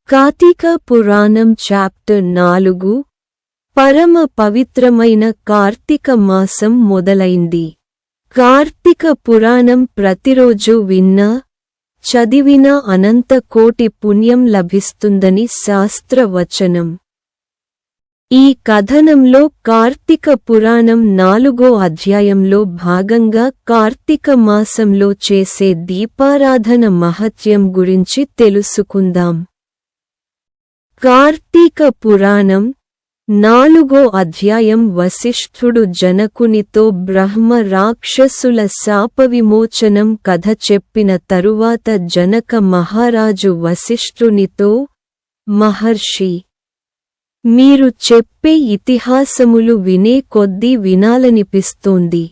కార్తీక పురాణం chapter 4 పరమ పవిత్రమైన కార్తీక మాసం మొదలైంది. కార్తీక పురాణం ప్రతిరోజు విన్నా చదివినా అనంత కోటి పుణ్యం లభిస్తుందని శాస్త్రవచనం. ఈ కథనంలో కార్తీక పురాణం 4వ అధ్యాయంలో భాగంగా కార్తీక మాసంలో చేసే దీపారాధన మహత్యం గురించి తెలుసుకుందాం. కార్తీక పురాణం 4వ అధ్యాయం వశిష్ఠుడు జనకునితో బ్రహ్మ రాక్షసుల శాపవిమోచనం కథ చెప్పిన తరువాత జనక మహారాజు వశిష్ఠునితో, మహర్షి, మీరు చెప్పే ఇతిహాసములు వినే కొద్దీ వినాలనిపిస్తోంది.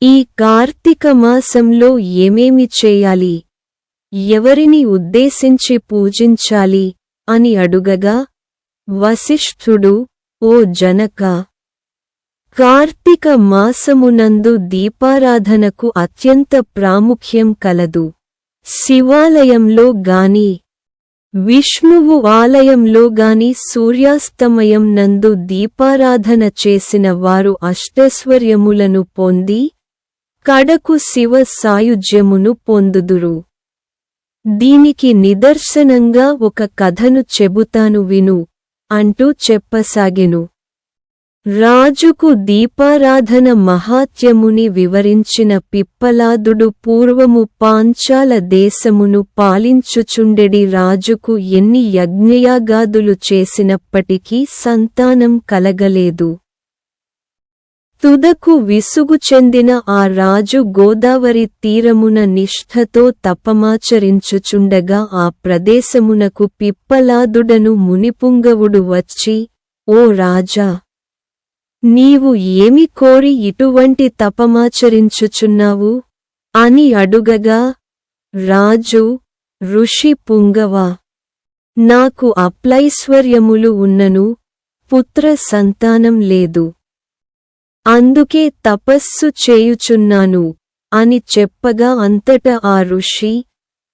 ఈ కార్తీక మాసంలో ఏమేమి చేయాలి, ఎవరిని ఉద్దేశించి పూజించాలి అని అడుగగా, వశిష్ఠుడు, ఓ జనకా, కార్తీక మాసమునందు దీపారాధనకు అత్యంత ప్రాముఖ్యం కలదు. శివాలయంలో గాని విష్ణువు ఆలయంలో గాని సూర్యాస్తమయం నందు దీపారాధన చేసిన వారు అష్టైశ్వర్యములను పొంది కడకు శివ సాయుజ్యమును పొందుదురు. దీనికి నిదర్శనంగా ఒక కథను చెబుతాను విను అంటూ చెప్పసాగెను. రాజుకు దీపారాధన మహాత్యముని వివరించిన పిప్పలాదుడు పూర్వము పాంచాల దేశమును పాలించుచుండెడి రాజుకు ఎన్ని యజ్ఞయాగాదులు చేసినప్పటికీ సంతానం కలగలేదు. తుదకు విసుగు చెందిన ఆ రాజు గోదావరి తీరమున నిష్ఠతో తపమాచరించుచుండగా ఆ ప్రదేశమునకు పిప్పలాదుడను మునిపుంగవుడు వచ్చి, ఓ రాజా, నీవు ఏమి కోరి ఇటువంటి తపమాచరించుచున్నావు అని అడుగగా, రాజు, ఋషి పుంగవా, నాకు అప్లైశ్వర్యములు ఉన్నను పుత్ర సంతానం లేదు. అందుకే తపస్సు చేయుచున్నాను అని చెప్పగా అంతటా ఆ ఋషి,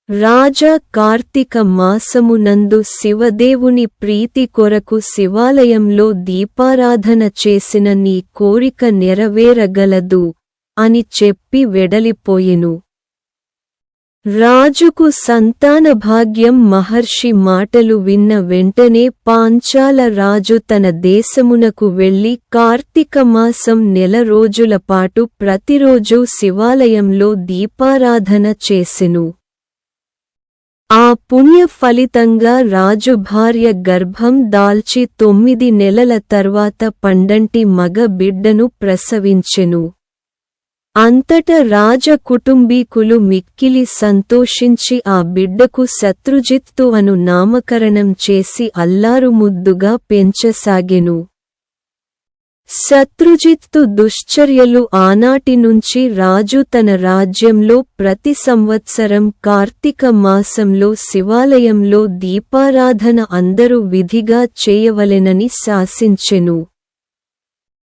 రాజా, కార్తీక మాసమునందు శివదేవుని ప్రీతి కొరకు శివాలయంలో దీపారాధన చేసిన నీ కోరిక నెరవేరగలదు అని చెప్పి వెడలిపోయెను. రాజుకు సంతాన భాగ్యం. మహర్షి మాటలు విన్న వెంటనే పాంచాల రాజు తన దేశమునకు వెళ్లి కార్తీక మాసం నెల రోజుల పాటు ప్రతిరోజూ శివాలయంలో దీపారాధన చేసెను. ఆ పుణ్య ఫలితంగా రాజు భార్య గర్భం దాల్చి 9 నెలల తర్వాత పండంటి మగ బిడ్డను ప్రసవించెను. అంతట రాజ కుటుంబీకులు మిక్కిలి సంతోషించి ఆ బిడ్డకు శత్రుజిత్తు అను నామకరణం చేసి అల్లారుముద్దుగా పెంచసాగెను. శత్రుజిత్తు దుశ్చర్యలు ఆనాటి నుంచి రాజు తన రాజ్యంలో ప్రతి సంవత్సరం కార్తీక మాసంలో శివాలయంలో దీపారాధన అందరూ విధిగా చేయవలెనని శాసించెను.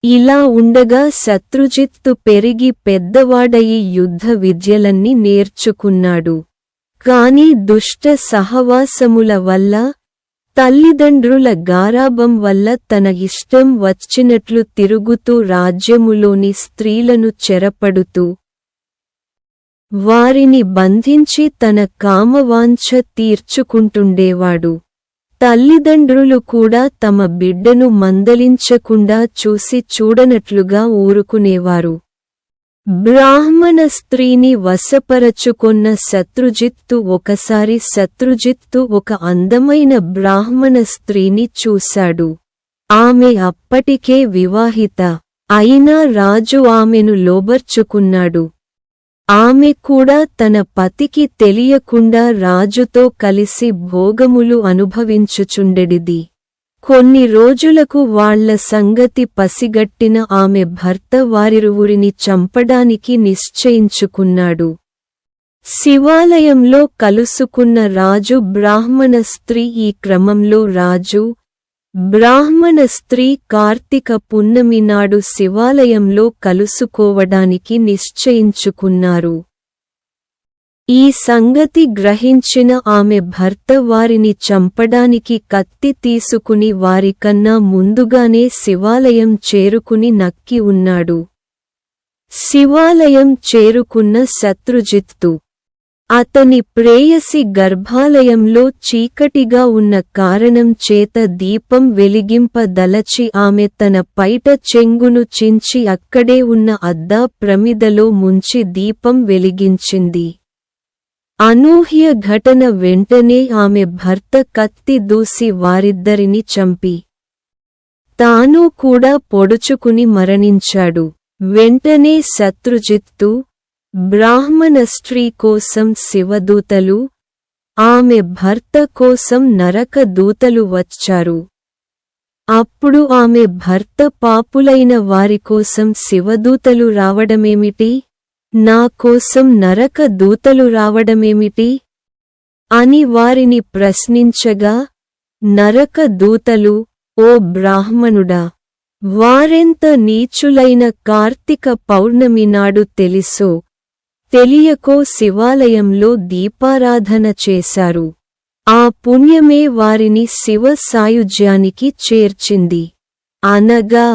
ఇలా ఉండగా శత్రుజిత్తు పెరిగి పెద్దవాడయి యుద్ధ విద్యలన్నీ నేర్చుకున్నాడు. కాని దుష్ట సహవాసముల వల్ల, తల్లిదండ్రుల గారాబం వల్ల తన ఇష్టం వచ్చినట్లు తిరుగుతూ రాజ్యములోని స్త్రీలను చెరపడుతూ వారిని బంధించి తన కామవాంఛ తీర్చుకుంటుండేవాడు. తల్లిదండ్రులు కూడా తమ బిడ్డను మందలించకుండా చూసి చూడనట్లుగా ఊరుకునేవారు. బ్రాహ్మణ స్త్రీని వశపరచుకొన్న శత్రుజిత్తు ఒక అందమైన బ్రాహ్మణ స్త్రీని చూశాడు. ఆమె అప్పటికే వివాహిత అయినా రాజు ఆమెను లోబర్చుకున్నాడు. ఆమె కూడా తన పతికి తెలియకుండా రాజుతో కలిసి భోగములు అనుభవించుచుండెడిది. కొన్ని రోజులకు వాళ్ల సంగతి పసిగట్టిన ఆమె భర్త వారిరువురిని చంపడానికి నిశ్చయించుకున్నాడు. శివాలయంలో కలుసుకున్న రాజు బ్రాహ్మణ స్త్రీ. ఈ క్రమంలో రాజు, బ్రాహ్మణ స్త్రీ కార్తీక పున్నమి నాడు శివాలయంలో కలుసుకోవడానికి నిశ్చయించుకున్నారు. ఈ సంగతి గ్రహించిన ఆమె భర్త వారిని చంపడానికి కత్తి తీసుకుని వారికన్నా ముందుగానే శివాలయం చేరుకుని నక్కి ఉన్నాడు. శివాలయం చేరుకున్న శత్రుజిత్తు అతని ప్రేయసి గర్భాలయంలో చీకటిగా ఉన్న కారణం చేత దీపం వెలిగింపదలచి ఆమె తన పైట చెంగును చించి అక్కడే ఉన్న అద్దా ప్రమిదలో ముంచి దీపం వెలిగించింది. అనూహ్య ఘటన వెంటనే ఆమె భర్త కత్తి దూసి వారిద్దరిని చంపి తాను కూడా పొడుచుకుని మరణించాడు. వెంటనే శత్రుజిత్తు బ్రాహ్మణ స్త్రీ కోసం శివదూతలు, ఆమె భర్త కోసం నరక దూతలు వచ్చారు. అప్పుడు ఆమె భర్త పాపులైన వారికోసం శివదూతలు రావడమేమిటి, నా కోసం నరక దూతలు రావడమేమిటి అని వారిని ప్రశ్నించగా, నరక దూతలు, ఓ బ్రాహ్మణుడా, వారెంత నీచులైన కార్తీక పౌర్ణమి నాడు తెలుసో తెలియకో శివాలయంలో దీపారాధన చేశారు. ఆ పుణ్యమే వారిని శివ సాయుజ్యానికి చేర్చింది అనగా,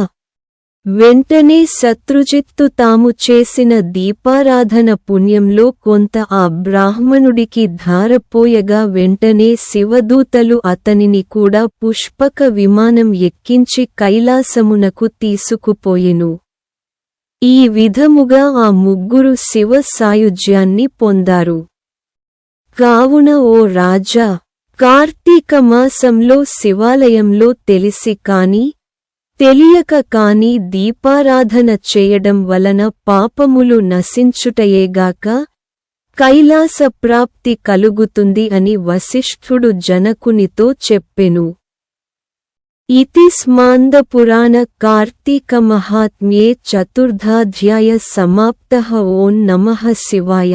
వెంటనే శత్రుజిత్తు తాము చేసిన దీపారాధన పుణ్యంలో కొంత ఆ బ్రాహ్మణుడికి ధారపోయగా వెంటనే శివదూతలు అతనిని కూడా పుష్పక విమానం ఎక్కించి కైలాసమునకు తీసుకుపోయెను. ఈ విధముగా ఆ ముగ్గురు శివ సాయుజ్యాన్ని పొందారు. కావున ఓ రాజా, కార్తీక మాసంలో శివాలయంలో తెలిసి కాని తెలియక కాని దీపారాధన చేయడం వలన పాపములు నశించుటయేగాక కైలాస ప్రాప్తి కలుగుతుంది అని వశిష్ఠుడు జనకునితో చెప్పెను. ఇతి స్మాంద పురాణ కార్తీక మహాత్మ్యే చతుర్థాధ్యాయ సమాప్తః. ఓం నమః శివాయ.